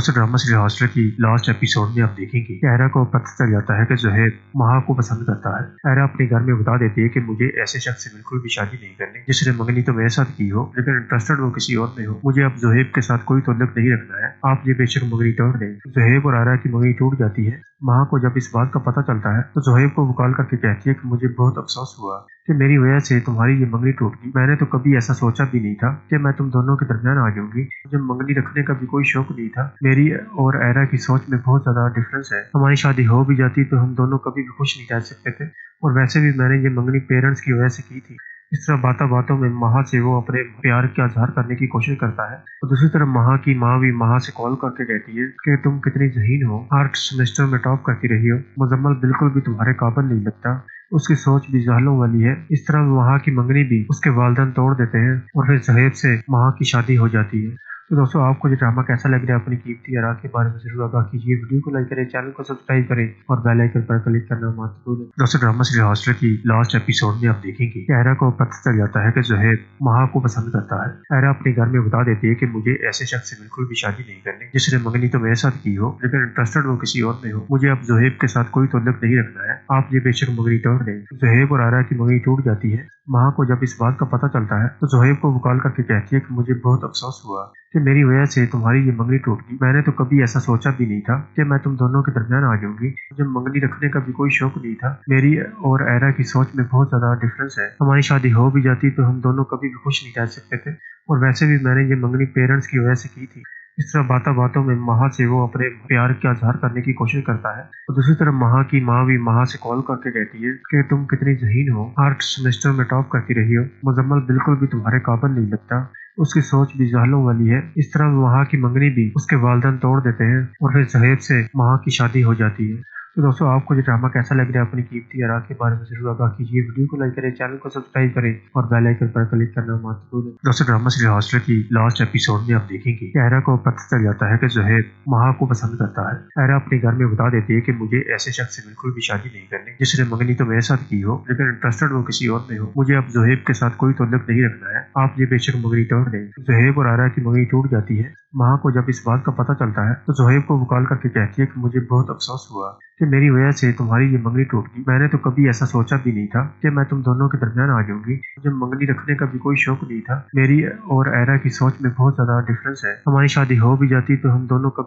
उस drama series hostel की last episode में आप देखेंगे कि एरा को पता चल जाता है कि ज़ोहैब महा को पसंद करता है। एरा अपने घर में बता देती है कि मुझे ऐसे शख्स से बिल्कुल भी शादी नहीं करनी जिसने मंगनी तो मेरे साथ की हो लेकिन इंटरेस्टेड वो किसी और में हो। मुझे अब ज़ोहैब के साथ कोई ताल्लुक नहीं रखना है, आप ये बेशक मंगनी तोड़ दें। ज़ोहैब और एरा की मंगनी टूट जाती है। महा को जब इस बात का पता चलता है तो ज़ोहैब को वो कॉल करके कहती है कि मुझे बहुत अफसोस हुआ कि मेरी वजह से तुम्हारी ये मंगनी टूट गई। मैंने तो कभी ऐसा सोचा भी नहीं था कि मैं तुम दोनों के दरमियान आ जाऊंगी। मुझे मंगनी रखने का भी कोई शौक नहीं था। मेरी और एरा की सोच में बहुत ज्यादा डिफरेंस है। हमारी शादी हो भी जाती तो हम दोनों कभी भी खुश नहीं रह सकते थे, और वैसे भी मैंने ये मंगनी पेरेंट्स की वजह से की थी। इस तरह बातों बातों में महा से वो अपने प्यार का इजहार करने की कोशिश करता है, और दूसरी तरफ महा की माँ भी महा से कॉल करके कहती है कि तुम कितनी ज़हीन हो, हर सेमेस्टर में टॉप करती रही हो, मुजम्मल बिल्कुल भी तुम्हारे काबिल नहीं लगता। उसकी सोच भी जाहलों वाली है। इस तरह महा की मंगनी भी उसके वालिदैन तोड़ देते हैं और फिर ज़ोहैब से महा की शादी हो जाती है। तो दोस्तों, आपको ये ड्रामा कैसा लग रहा है अपनी कीमती आरा के बारे में जरूर आगाह कीजिए। वीडियो को लाइक करें, चैनल को सब्सक्राइब करें और बेल आइकन पर क्लिक करना मत भूलें। दोस्तों, ड्रामा सीरीज हॉस्टल की लास्ट एपिसोड में आप देखेंगे कि एरा को पता चल जाता है कि ज़ोहैब महा को पसंद करता है। एरा अपने घर में बता देती है कि मुझे ऐसे शख्स से बिल्कुल भी शादी नहीं करनी जिसने मंगनी तो मेरे साथ की हो लेकिन इंटरेस्टेड वो किसी और में हो। मुझे अब ज़ोहैब के साथ कोई ताल्लुक नहीं रखना है, आप ये बेशक मंगनी तोड़ दें। ज़ोहैब और एरा की मंगनी टूट जाती है। महा को जब इस बात का पता चलता है तो ज़ोहैब को वो कॉल करके कहती है कि मुझे बहुत अफसोस हुआ कि मेरी वजह से तुम्हारी ये मंगनी टूट गई। मैंने तो कभी ऐसा सोचा भी नहीं था कि मैं तुम दोनों के दरमियान आ जाऊंगी। मुझे मंगनी रखने का भी कोई शौक नहीं था। मेरी और एरा की सोच में बहुत ज्यादा डिफरेंस है। हमारी शादी हो भी जाती तो हम दोनों कभी भी खुश नहीं रह सकते थे, और वैसे भी मैंने ये मंगनी पेरेंट्स की वजह से की थी। इस तरह बातों बातों में महा से वो अपने प्यार का इजहार करने की कोशिश करता है, और दूसरी तरफ महा की माँ भी महा से कॉल करके कहती है कि तुम कितनी ज़हीन हो, हर सेमेस्टर में टॉप करती रही हो, मुजम्मल बिल्कुल भी तुम्हारे काबिल नहीं लगता। उसकी सोच भी जाहलों वाली है। इस तरह महा की मंगनी भी उसके वालिदैन तोड़ देते हैं और फिर ज़ोहैब से महा की शादी हो जाती है। तो दोस्तों, आपको ये ड्रामा कैसा लग रहा है अपनी कीमती आरा के बारे में जरूर आगाह कीजिए। वीडियो को लाइक करें, चैनल को सब्सक्राइब करें और बेल आइकन पर क्लिक करना मत भूलें। दोस्तों, ड्रामा सीरीज हॉस्टल की लास्ट एपिसोड में आप देखेंगे कि एरा को पता चल जाता है कि ज़ोहैब महा को पसंद करता है। एरा अपने घर में बता देती है कि मुझे ऐसे शख्स से बिल्कुल भी शादी नहीं करनी जिसने मंगनी तो मेरे साथ की हो लेकिन इंटरेस्टेड वो किसी और में हो। मुझे अब ज़ोहैब के साथ कोई ताल्लुक नहीं रखना है, आप ये बेशक मंगनी तोड़ दें। ज़ोहैब और एरा की मंगनी टूट जाती है। महा को जब इस बात का पता चलता है तो ज़ोहैब को वो कॉल करके कहती है कि मुझे बहुत अफसोस हुआ कि मेरी वजह से तुम्हारी ये मंगनी टूट गई। मैंने तो कभी ऐसा सोचा भी नहीं था कि मैं तुम दोनों के दरमियान आ जाऊंगी। मुझे मंगनी रखने का भी कोई शौक नहीं था। मेरी और एरा की सोच में बहुत ज्यादा डिफरेंस है। हमारी शादी हो भी जाती तो हम दोनों